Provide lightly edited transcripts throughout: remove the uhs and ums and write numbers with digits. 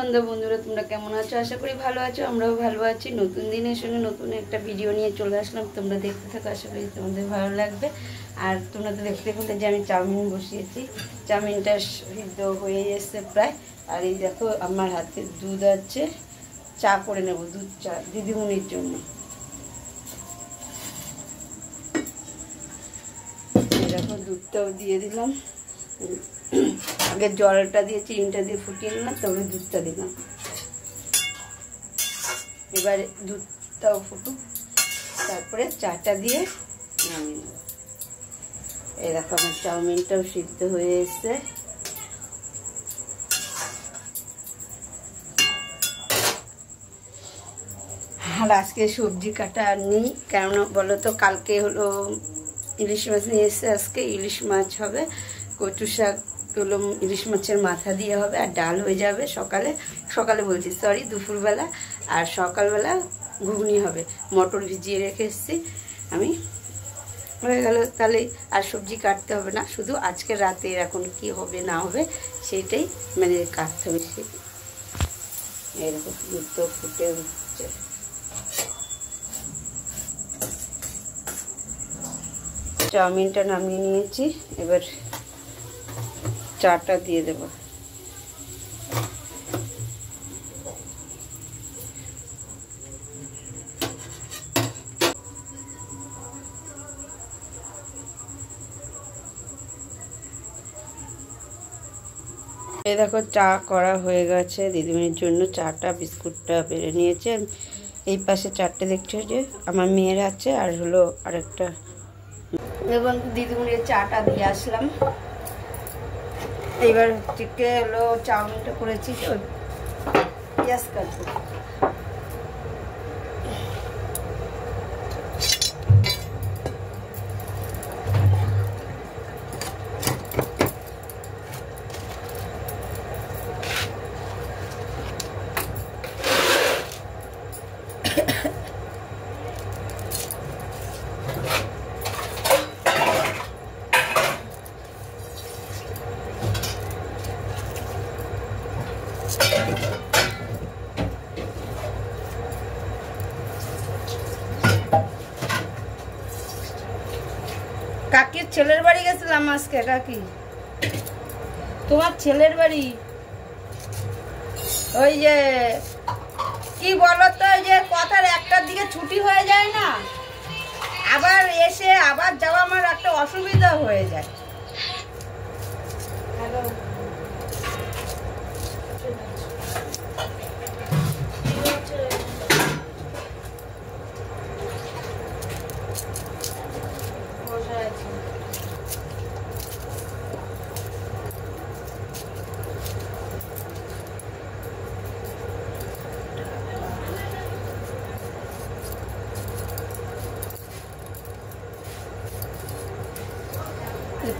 সন্ধ্যা বন্ধুরা, তোমরা কেমন আছো? আশা করি ভালো আছো, আমরাও ভালো আছি। নতুন দিনের সঙ্গে নতুন একটা ভিডিও নিয়ে চলে আসলাম। তোমরা দেখতে থাকো, আশা করি তোমাদের ভালো লাগবে। আর তোমরা তো দেখতে পেলে যে আমি চাউমিন বসিয়েছি, চাউমিনটা সিদ্ধ হয়ে এসছে প্রায়। আর এই দেখো আমার হাতে দুধ আছে, চা করে নেব, দুধ চা দিদিমণির জন্য। দেখো দুধটাও দিয়ে দিলাম, আগে জলটা দিয়ে চিনিটা দিয়ে ফুটিয়ে নিলাম, তবে দুধটা দিলাম। এবারে দুধটাও ফুটুক, তারপরে চাটা দিয়ে নামিয়ে নেব। এই দেখো আমার চাউমিনটাও সিদ্ধ হয়ে এসছে। আর আজকে সবজি কাটা আর নেই, কেন বলো তো, কালকে হলো ইলিশ মাছ নিয়ে এসছে, আজকে ইলিশ মাছ হবে, কচু শাক হলো ইলিশ মাছের মাথা দিয়ে হবে, আর ডাল হয়ে যাবে সকালে। সকালে বলছি, সরি, দুপুরবেলা। আর সকালবেলা ঘুগনি হবে, মটর ভিজিয়ে রেখে এসেছি আমি। হয়ে গেল তাহলে, আর সবজি কাটতে হবে না, শুধু আজকে রাতে এখন কি হবে না হবে সেইটাই মানে কাটতে হবে। এরকম দুধ তো ফুটে উঠছে। চাউমিনটা নামিয়ে নিয়েছি, এবার চাটা দিয়ে দেব। এই দেখো চা করা হয়ে গেছে, দিদিমণির জন্য চাটা বিস্কুটটা বেড়ে নিয়েছে। এই পাশে চারটে দেখছো যে আমার মেয়ের আছে, আর হলো আরেকটা। এবং দিদিমণির চাটা দিয়ে আসলাম। এবার হচ্ছে হলো চাউমিনটা করেছি, তো পেঁয়াজ কাটবো। কাকির ছেলের বাড়ি গেছিলাম আজকে। কাকি, তোমার ছেলের বাড়ি ওই যে কি বলতো, যে কথার একটার দিকে ছুটি হয়ে যায় না, আবার এসে আবার যাওয়া আমার একটা অসুবিধা হয়ে যায়।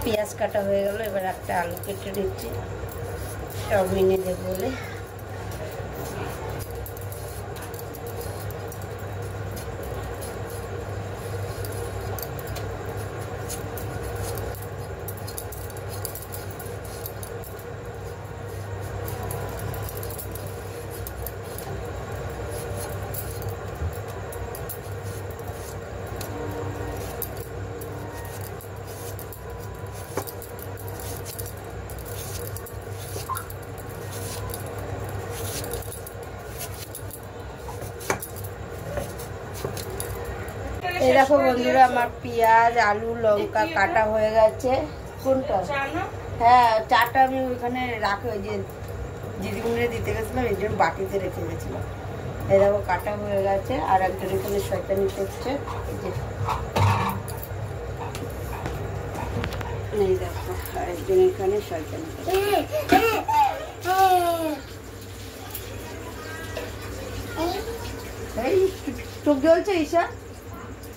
পেঁয়াজ কাটা হয়ে গেল, এবার একটা আলু কেটে নিচ্ছি চাউমিনে দেবো বলে। এই দেখো বন্ধুরা, আমার পেঁয়াজ আলু লঙ্কা কাটা হয়ে গেছে। কোনটা? হ্যাঁ, চাটা আমি ওইখানে রাখে, ওই যে দিদিমণিরে দিতে গেছিলাম, এই জন্য বাটিতে রেখে গেছিলাম। এই দেখো কাটা হয়ে গেছে। আর একজন এখানে শয়তানি করছে, এই দেখো আরেকজন এখানে শয়তানি করছে। এই চোখ জ্বলছে ঈশা,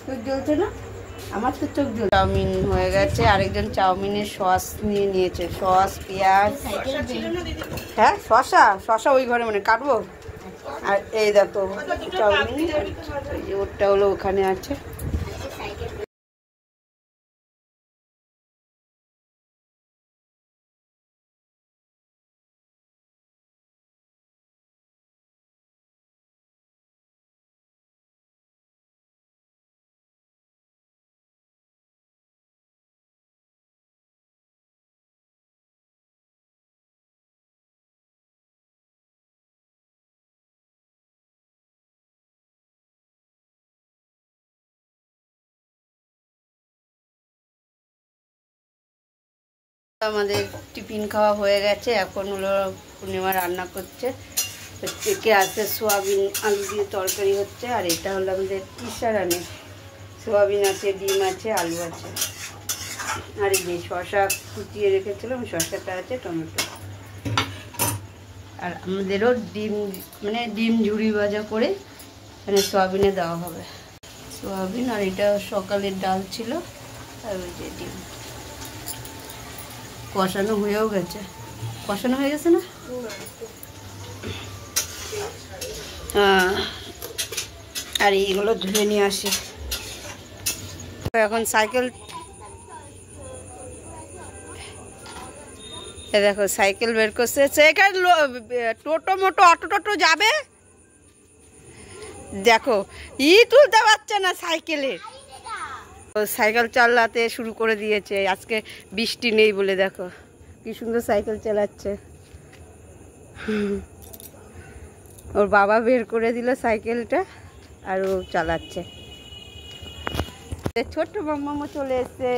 চোখ জ্বলছে না? আমার তো চোখ জ্বলছে। চাউমিন হয়ে গেছে, আরেকজন চাউমিনের সস নিয়ে নিয়েছে, সস পেঁয়াজ। হ্যাঁ, শসা শসা ওই ঘরে মানে কাটবো। আর এই দেখো চাউমিন, ওরটা হলো ওখানে আছে। আমাদের টিফিন খাওয়া হয়ে গেছে, এখন হলো পূর্ণিমা রান্না করছে, হচ্ছে আছে সোয়াবিন আলু দিয়ে তরকারি হচ্ছে। আর এটা হলো আমাদের ইশারানি, সোয়াবিন আছে, ডিম আছে, আলু আছে। আর এই যে শসা কুচিয়ে রেখেছিলাম, শসাটা আছে, টমেটো। আর আমাদেরও ডিম, মানে ডিম ঝুড়ি ভাজা করে মানে সোয়াবিনে দেওয়া হবে, সোয়াবিন। আর এটা সকালের ডাল ছিল, আর ওই যে ডিম। কষানো হয়েও গেছে, কষানো হয়ে গেছে না? হ্যাঁ। আর এইগুলো ধুয়ে নিয়ে আসি। এখন সাইকেল, দেখো সাইকেল বের করছে। সেখানে টোটো মোটো অটো টোটো যাবে, দেখো তুলতে পারছে না সাইকেলে। সাইকেল চালাতে শুরু করে দিয়েছে, আজকে বৃষ্টি নেই বলে। দেখো কি সুন্দর সাইকেল চালাচ্ছে। ওর বাবা বের করে দিল সাইকেলটা, আর ও চালাচ্ছে। ছোট্ট মাম্মা চলে এসছে,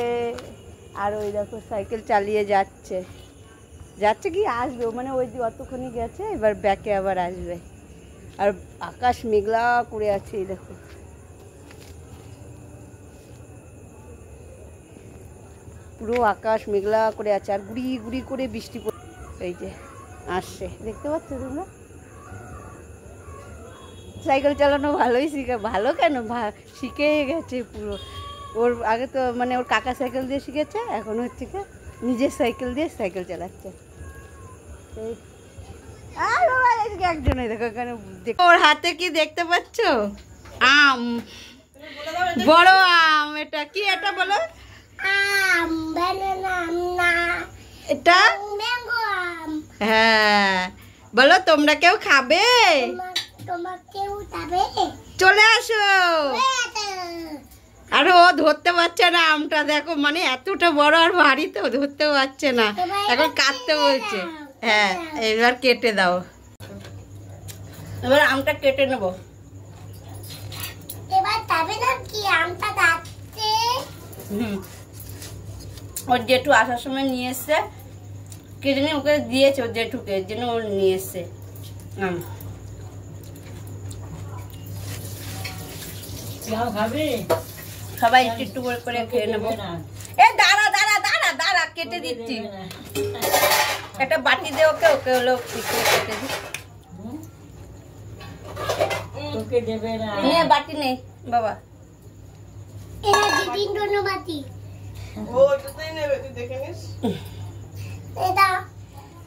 আর ওই দেখো সাইকেল চালিয়ে যাচ্ছে। যাচ্ছে কি আসবে, মানে ওই যে অতক্ষণই গেছে, এবার ব্যাকে আবার আসবে। আর আকাশ মেঘলা করে আছে, দেখো পুরো আকাশ মেঘলা করে আছে, আর গুড়ি গুড়ি করে বৃষ্টি পড়ে। এই যে আসছে, দেখতে পাচ্ছ তোমরা? সাইকেল চালানো ভালোই শিখে, ভালো কেন, শিখেই গেছে পুরো। ওর আগে তো মানে ওর কাকা সাইকেল দিয়ে শিখেছে, এখন হচ্ছে কি নিজের সাইকেল দিয়ে সাইকেল চালাচ্ছে। আর বাবা একজনে দেখো এখানে, ওর হাতে কি দেখতে পাচ্ছ? আম, বড় আম। এটা কি, এটা বলো? এটা হ্যাঁ, বলো তোমরা কেউ খাবে? চলে আসো। আর ও ধরতে পারছে না আমটা, দেখো মানে এতটা বড় আর ভারী, তো ধরতেও পারছে না, এখন কাটতে বলছে। হ্যাঁ, এবার কেটে দাও। এবার আমটা কেটে নেব। ওর জেঠু আসার সময় নিয়ে এসছে, কে জানি ওকে দিয়েছে ওর জেঠুকে, এর জন্য ওর নিয়ে এসছে আম। সবাই একটু একটু করে খেয়ে নেবো। এ দাঁড়া দাঁড়া দাঁড়া দাঁড়া, কেটে দিচ্ছি। একটা বাটি দে ওকে, ওকে হলো কেটে দি। বাটি নেই বাবা,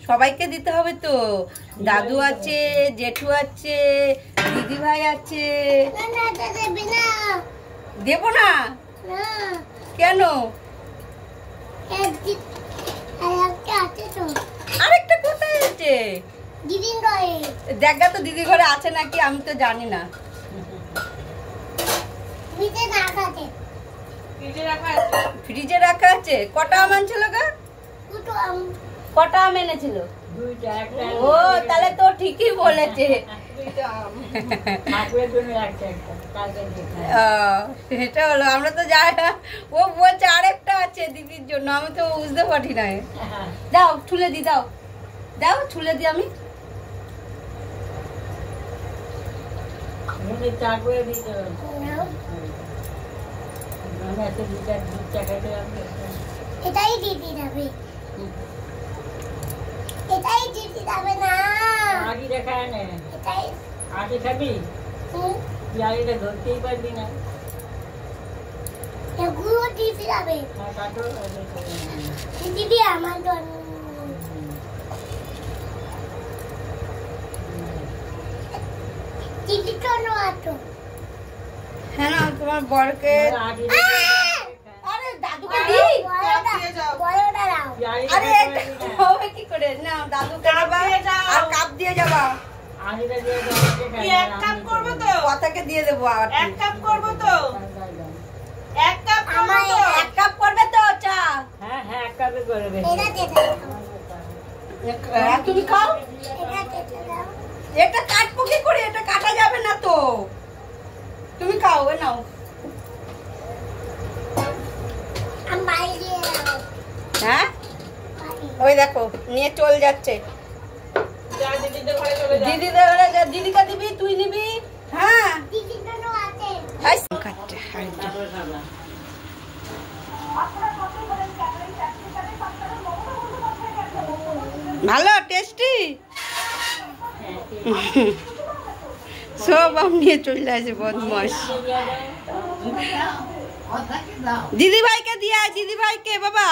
সবাইকে দিতে হবে তো। দাদু আছে, জেঠু আছে, দিদি ভাই আছে। দেবো না কেন? আরেকটা কোথায় আছে? দেখা তো দিদি ঘরে আছে নাকি, আমি তো জানি না। ফ্রিজে রাখা আছে। কটা আম আনছিল গা? কটা আম এনেছিল? ও তাহলে তো ঠিকই বলেছে। সেটা হলো, আমরা তো যাই না। ও বলছে আরেকটা আছে দিদির জন্য, আমি তো বুঝতে পারি না। দাও ছুলে দি, দাও দাও ছুলে দি। আমি এটাই দিদি যাবে, এটাই দিদি যাবে না। আগে দেখায় না, এটাই আগে খাবি। তুই আগেটা ধরতেই পারবি না, এগুলো দিদি যাবে। দিদি আমার জন্য দিদি জন্য আটো। হ্যাঁ না, তোমার বরকে আরে দাদুকে দি, বড়টা দাও। আরে হবে কি করে? না দাদুকে আর কাপ দিয়ে যাবা। এক কাপ করবো তো, কথাকে দিয়ে দেবো। এক কাপ করবো তো, এক কাপ আমার এক কাপ করবে তো চা? হ্যাঁ হ্যাঁ এক কাপে করবে। তুমি খাও। এটা কাটবো কি করে? এটা কাটা যাবে না তো, তুমি খাও। এ নাও। হ্যাঁ ওই দেখো নিয়ে চল যাচ্ছে। যা দিদিদের ঘরে চলে যা। দিদিদের ঘরে যা, দিদিকে দিবি, তুই নিবি। হ্যাঁ খাচ্ছে ভালো টেস্টি। সব আম নিয়ে চলে আসে বদমাস। দিদি ভাইকে দিয়ে আয়, দিদি ভাইকে বাবা।